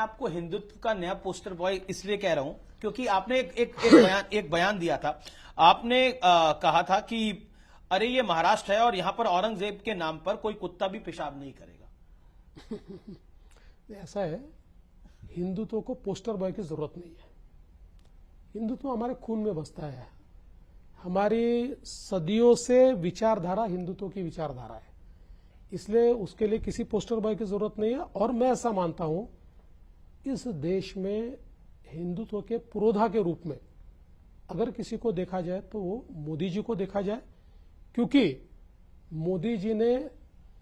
आपको हिंदुत्व का नया पोस्टर बॉय इसलिए कह रहा हूं क्योंकि आपने एक बयान दिया था। आपने कहा था कि अरे ये महाराष्ट्र है और यहां पर औरंगजेब के नाम पर कोई कुत्ता भी पेशाब नहीं करेगा। ऐसा है, हिंदुत्व को पोस्टर बॉय की जरूरत नहीं है। हिंदुत्व हमारे खून में बसता है। हमारी सदियों से विचारधारा हिंदुत्व की विचारधारा है, इसलिए उसके लिए किसी पोस्टर बॉय की जरूरत नहीं है। और मैं ऐसा मानता हूं, इस देश में हिंदुत्व के पुरोधा के रूप में अगर किसी को देखा जाए तो वो मोदी जी को देखा जाए, क्योंकि मोदी जी ने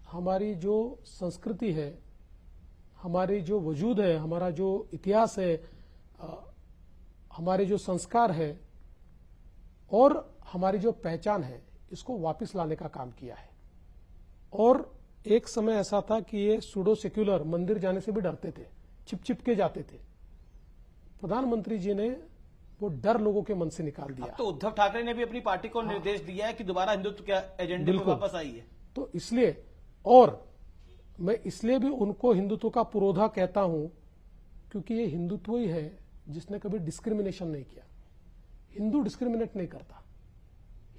हमारी जो संस्कृति है, हमारी जो वजूद है, हमारा जो इतिहास है, हमारे जो संस्कार है और हमारी जो पहचान है, इसको वापस लाने का काम किया है। और एक समय ऐसा था कि ये सूडो सेक्युलर मंदिर जाने से भी डरते थे, छिप के जाते थे। प्रधानमंत्री जी ने वो डर लोगों के मन से निकाल दिया। तो उद्धव ठाकरे ने भी अपनी पार्टी को निर्देश दिया है कि दोबारा हिंदुत्व के एजेंडे पर वापस आई है। तो इसलिए, और मैं इसलिए भी उनको हिंदुत्व का पुरोधा कहता हूं क्योंकि ये हिंदुत्व ही है जिसने कभी डिस्क्रिमिनेशन नहीं किया। हिंदू डिस्क्रिमिनेट नहीं करता,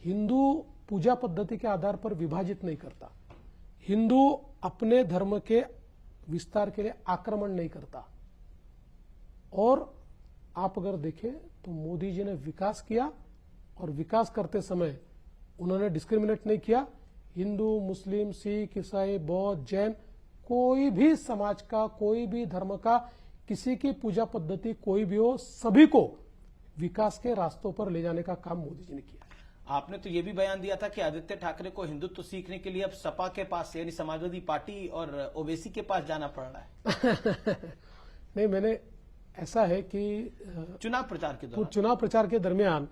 हिंदू पूजा पद्धति के आधार पर विभाजित नहीं करता, हिंदू अपने धर्म के विस्तार के लिए आक्रमण नहीं करता। और आप अगर देखें तो मोदी जी ने विकास किया और विकास करते समय उन्होंने डिस्क्रिमिनेट नहीं किया। हिंदू, मुस्लिम, सिख, ईसाई, बौद्ध, जैन, कोई भी समाज का, कोई भी धर्म का, किसी की पूजा पद्धति कोई भी हो, सभी को विकास के रास्तों पर ले जाने का काम मोदी जी ने किया। आपने तो ये भी बयान दिया था कि आदित्य ठाकरे को हिंदुत्व सीखने के लिए अब सपा के पास यानी समाजवादी पार्टी और ओवैसी के पास जाना पड़ रहा है। नहीं, मैंने ऐसा है कि चुनाव प्रचार के दरमियान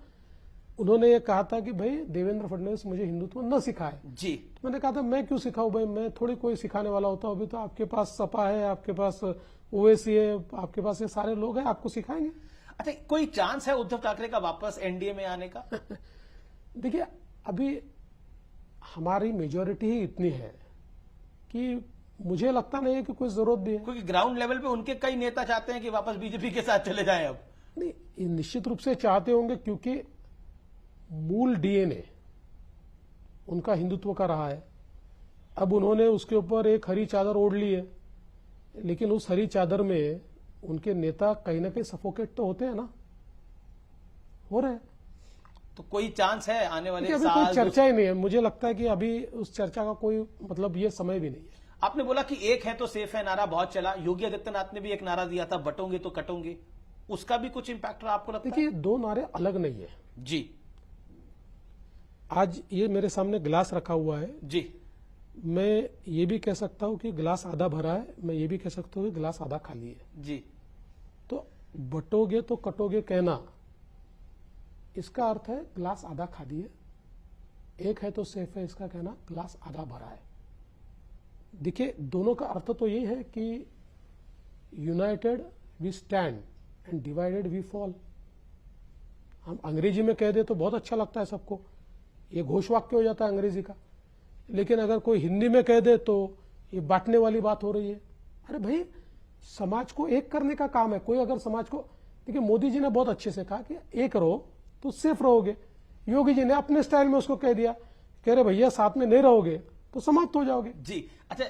उन्होंने ये कहा था कि भाई देवेंद्र फडणवीस मुझे हिंदुत्व न सिखाए। जी, तो मैंने कहा था मैं क्यों सिखाऊं भाई, मैं थोड़ी कोई सिखाने वाला होता हूं। अभी तो आपके पास सपा है, आपके पास ओवैसी है, आपके पास ये सारे लोग हैं, आपको सिखाएंगे। अच्छा, कोई चांस है उद्धव ठाकरे का वापस एनडीए में आने का? देखिए, अभी हमारी मेजोरिटी ही इतनी है कि मुझे लगता नहीं है कि कोई जरूरत भी है, क्योंकि ग्राउंड लेवल पे उनके कई नेता चाहते हैं कि वापस बीजेपी के साथ चले जाएं। अब नहीं, निश्चित रूप से चाहते होंगे क्योंकि मूल डीएनए उनका हिंदुत्व का रहा है। अब उन्होंने उसके ऊपर एक हरी चादर ओढ़ ली है, लेकिन उस हरी चादर में उनके नेता कहीं ना कहीं सफोकेट तो होते हैं ना, हो रहे हैं। तो कोई चांस है आने वाले अभी साल? कोई चर्चा ही नहीं है। मुझे लगता है कि अभी उस चर्चा का कोई मतलब ये समय भी नहीं है। आपने बोला कि एक है तो सेफ है, नारा बहुत चला। योगी आदित्यनाथ ने भी एक नारा दिया था, बटोगे तो कटोगे। उसका भी कुछ इंपैक्ट रहा आपको लगता है? देखिए, दो नारे अलग नहीं है जी। आज ये मेरे सामने गिलास रखा हुआ है जी, मैं ये भी कह सकता हूं कि गिलास आधा भरा है, मैं ये भी कह सकता हूं कि गिलास आधा खाली है। जी। तो बटोगे तो कटोगे कहना, इसका अर्थ है गिलास आधा खाली है। एक है तो सेफ है, इसका कहना गिलास आधा भरा है। देखिए, दोनों का अर्थ तो यही है कि united we stand and divided we fall. हम अंग्रेजी में कह दे तो बहुत अच्छा लगता है सबको, ये घोषवाक्य हो जाता है अंग्रेजी का। लेकिन अगर कोई हिंदी में कह दे तो ये बांटने वाली बात हो रही है। अरे भाई, समाज को एक करने का काम है। कोई अगर समाज को, देखिए मोदी जी ने बहुत अच्छे से कहा कि एक रहो तो सेफ रहोगे। योगी जी ने अपने स्टाइल में उसको कह दिया, कह रहे भैया साथ में नहीं रहोगे तो समाप्त हो जाओगे। जी, अच्छा।